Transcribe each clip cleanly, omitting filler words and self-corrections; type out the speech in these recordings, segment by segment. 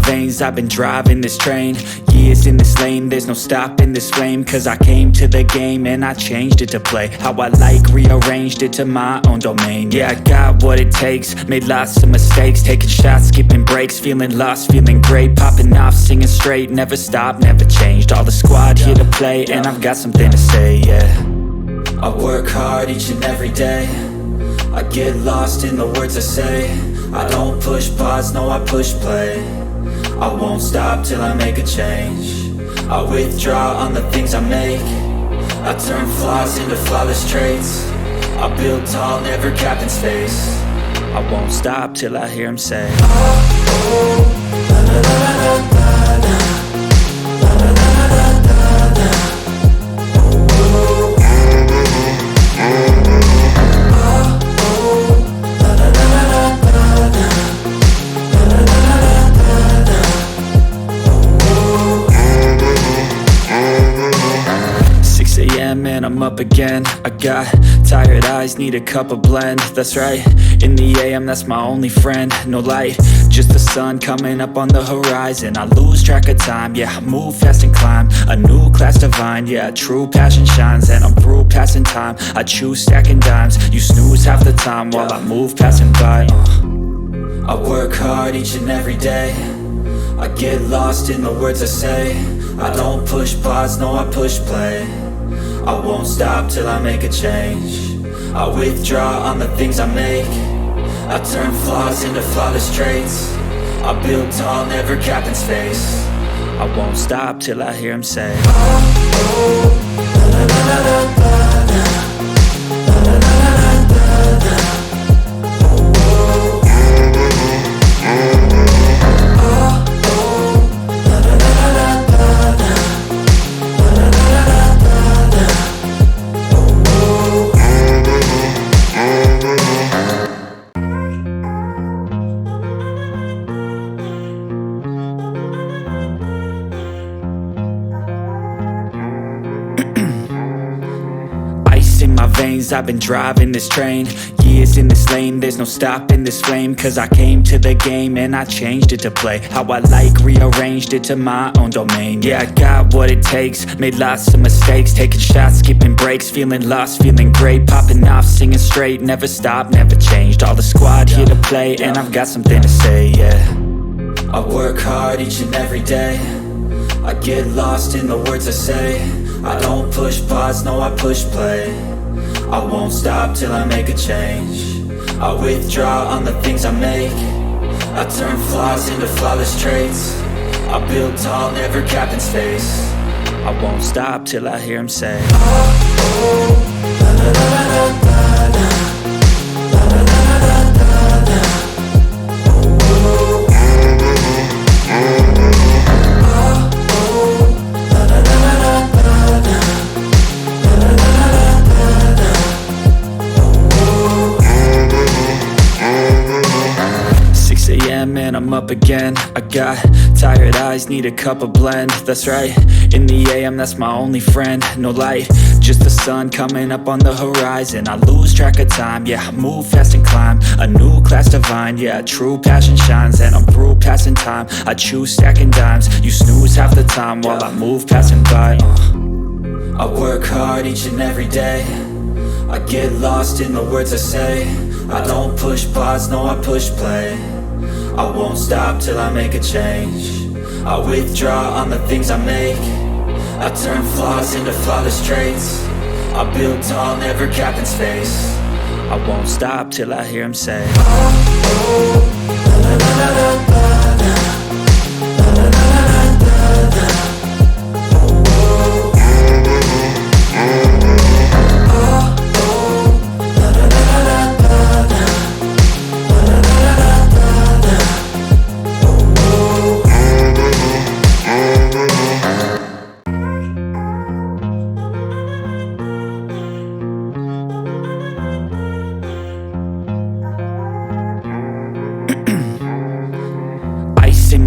veins, I've been driving this train. Years in this lane, there's no stopping this flame. Cause I came to the game and I changed it to play how I like, rearranged it to my own domain. Yeah, I got what it takes, made lots of mistakes, taking shots, skipping breaks, feeling lost, feeling great, popping off, singing straight, never stopped, never changed. All the squad here to play, and I've got something to say, yeah. I work hard each and every day, I get lost in the words I say. I don't push pause, no, I push play. I won't stop till I make a change. I withdraw on the things I make. I turn flaws into flawless traits. I build tall, never capped in space. I won't stop till I hear him say, oh, oh, la la la la la la, la la la la la la, oh, oh, and I'm up again. I got tired eyes, need a cup of blend. That's right, in the AM, that's my only friend. No light, just the sun coming up on the horizon. I lose track of time, yeah, I move fast and climb a new class divine, yeah, true passion shines. And I'm through passing time, I choose stacking dimes. You snooze half the time while I move passing by. I work hard each and every day, I get lost in the words I say. I don't push pause, no, I push play. I won't stop till I make a change. I withdraw on the things I make. I turn flaws into flawless traits. I build tall, never capped in space. I won't stop till I hear him say, oh, oh, la la la la la la, la la la la la la. In my veins, I've been driving this train. Years in this lane, there's no stopping this flame. Cause I came to the game and I changed it to play how I like, rearranged it to my own domain. Yeah, I got what it takes, made lots of mistakes, taking shots, skipping breaks, feeling lost, feeling great, popping off, singing straight, never stopped, never changed. All the squad here to play, and I've got something to say, yeah. I work hard each and every day, I get lost in the words I say. I don't push pause, no, I push play. I won't stop till I make a change. I withdraw on the things I make. I turn flaws into flawless traits. I build tall, never capped in space. I won't stop till I hear him say, oh, oh, la la la la la la, la la la la la la, oh, oh, and I'm up again. I got tired eyes, need a cup of blend. That's right, in the AM, that's my only friend. No light, just the sun coming up on the horizon. I lose track of time, yeah, I move fast and climb a new class divine, yeah, true passion shines. And I'm through passing time, I choose stacking dimes. You snooze half the time while I move passing by. I work hard each and every day, I get lost in the words I say. I don't push pause, no, I push play. I won't stop till I make a change. I withdraw on the things I make. I turn flaws into flawless traits. I build tall, never capped in space. I won't stop till I hear him say, oh, oh, la la la la la la, la la la la la la.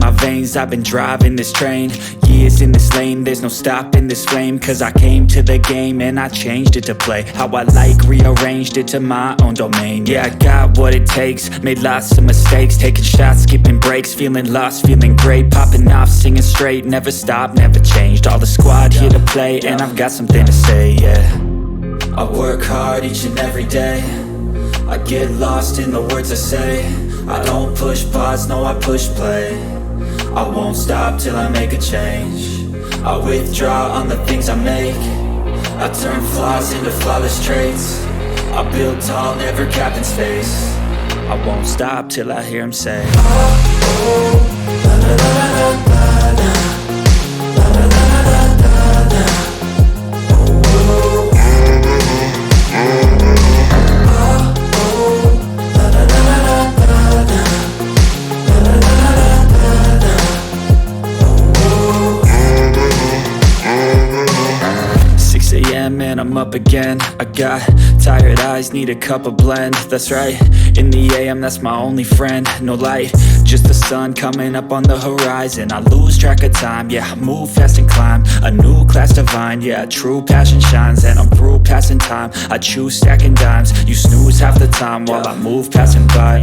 my veins, I've been driving this train. Years in this lane, there's no stopping this flame. Cause I came to the game and I changed it to play how I like, rearranged it to my own domain. Yeah, I got what it takes, made lots of mistakes, taking shots, skipping breaks, feeling lost, feeling great, popping off, singing straight, never stopped, never changed. All the squad here to play, and I've got something to say, yeah. I work hard each and every day, I get lost in the words I say. I don't push pause, no, I push play. I won't stop till I make a change. I withdraw on the things I make. I turn flaws into flawless traits. I build tall, never capped in space. I won't stop till I hear him say, oh, la la la la la la, la la la la la la, oh, oh, la la la la la la, la la la la la la, oh, 6 a.m. and I'm up again. I got tired eyes, need a cup of blend. That's right, in the AM, that's my only friend. No light, just the sun coming up on the horizon. I lose track of time, yeah, I move fast and climb a new class divine, yeah, true passion shines. And I'm through passing time, I choose stacking dimes. You snooze half the time while I move passing by.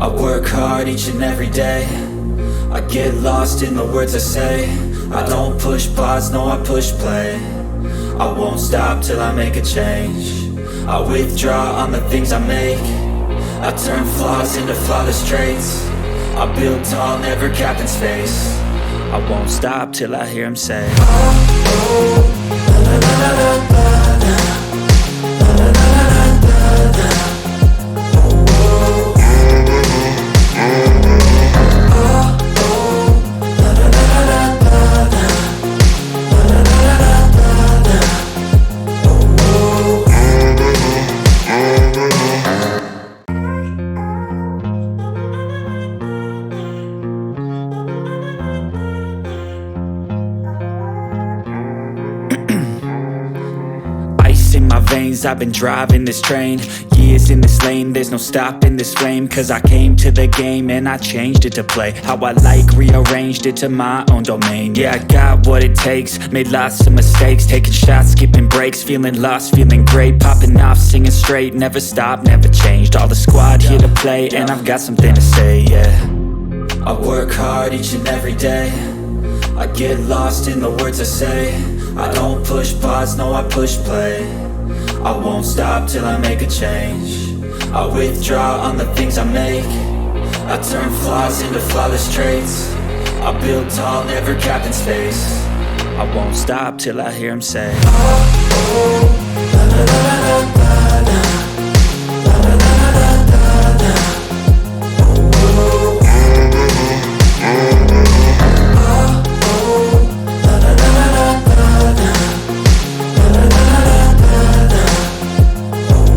I work hard each and every day, I get lost in the words I say. I don't push pause, no, I push play. I won't stop till I make a change. I withdraw on the things I make. I turn flaws into flawless traits. I build tall, never capped in space. I won't stop till I hear him say, oh, oh, la la la la la la, la la la la la la, oh, oh, oh, la la la la la la, la la la la la la, oh, oh. Ice in my veins, I've been driving this train. Years in this lane, there's no stopping this flame. Cause I came to the game and I changed it to play how I like, rearranged it to my own domain. Yeah, I got what it takes, made lots of mistakes, taking shots, skipping breaks, feeling lost, feeling great, popping off, singing straight, never stopped, never changed. All the squad here to play, and I've got something to say, yeah. I work hard each and every day, I get lost in the words I say. I don't push pause, no, I push play. I won't stop till I make a change. I withdraw on the things I make. I turn flaws into flawless traits. I build tall, never capped in space. I won't stop till I hear him say, oh, oh, la la la la la la, la la la la la la, oh, oh, la la la la la la, la la la la la la, oh,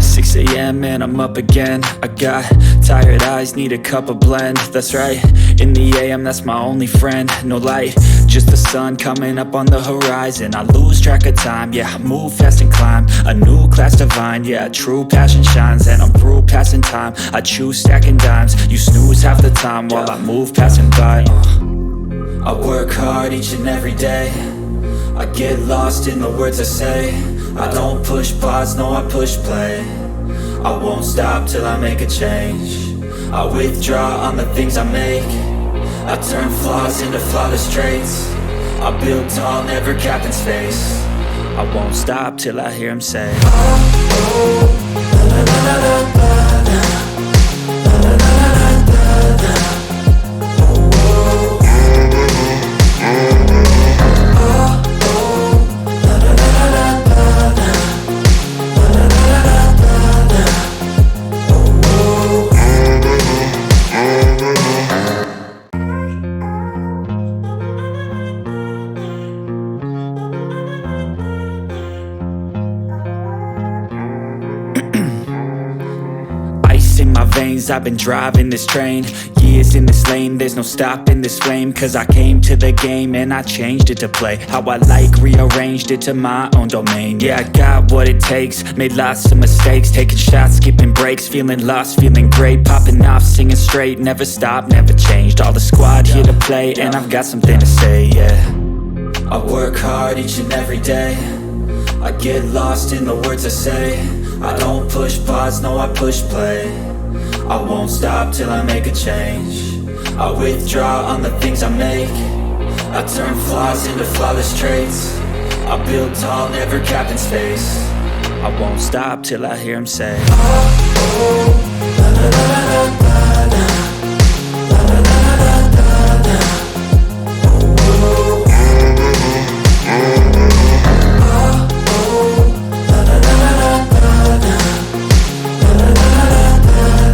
6 a.m. and I'm up again. I got tired eyes, need a cup of blend. That's right, in the AM, that's my only friend. No light, just the sun coming up on the horizon. I lose track of time, yeah, I move fast and climb a new class divine, yeah, true passion shines. And I'm through passing time, I choose stacking dimes. You snooze half the time while I move passing by. I work hard each and every day, I get lost in the words I say. I don't push pause, no, I push play. I won't stop till I make a change. I withdraw on the things I make. I turn flaws into flawless traits. I build tall, never capped in space. I won't stop till I hear him say, oh, oh, la la la la la la, la la la la la la, oh, oh, oh, la la la la la la, la la la la la la, oh, oh. Ice in my veins, I've been driving this train. Years in this lane, there's no stopping this flame. Cause I came to the game and I changed it to play how I like, rearranged it to my own domain. Yeah, I got what it takes, made lots of mistakes, taking shots, skipping breaks, breaks, feeling lost, feeling great, popping off, singing straight, never stopped, never changed. All the squad here to play, and I've got something to say, yeah. I work hard each and every day, I get lost in the words I say. I don't push pause, no, I push play. I won't stop till I make a change. I withdraw on the things I make. I turn flaws into flawless traits. I build tall, never capped in space. I won't stop till I hear him say, oh, oh, la la la la la la, la la la la la la, oh, oh, la la la la la la, la la la la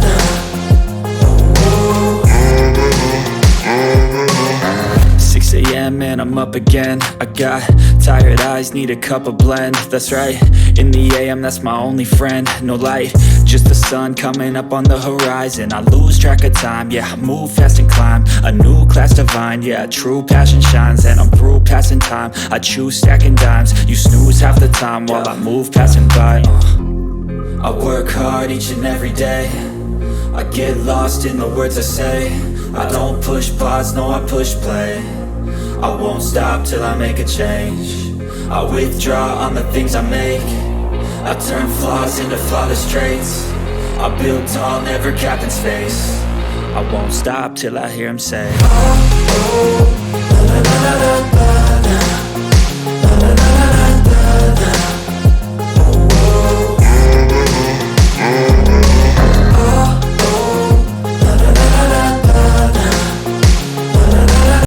la, oh, 6 a.m. and I'm up again. I got tired eyes, need a cup of blend. That's right, in the AM, that's my only friend. No light, just the sun coming up on the horizon. I lose track of time, yeah, I move fast and climb a new class divine, yeah, true passion shines. And I'm through passing time, I choose stacking dimes. You snooze half the time while I move passing by. I work hard each and every day, I get lost in the words I say. I don't push pause, no, I push play. I won't stop till I make a change. I withdraw on the things I make. I turn flaws into flawless traits. I build tall, never capped in space. I won't stop till I hear him say, oh, oh, la la la la la.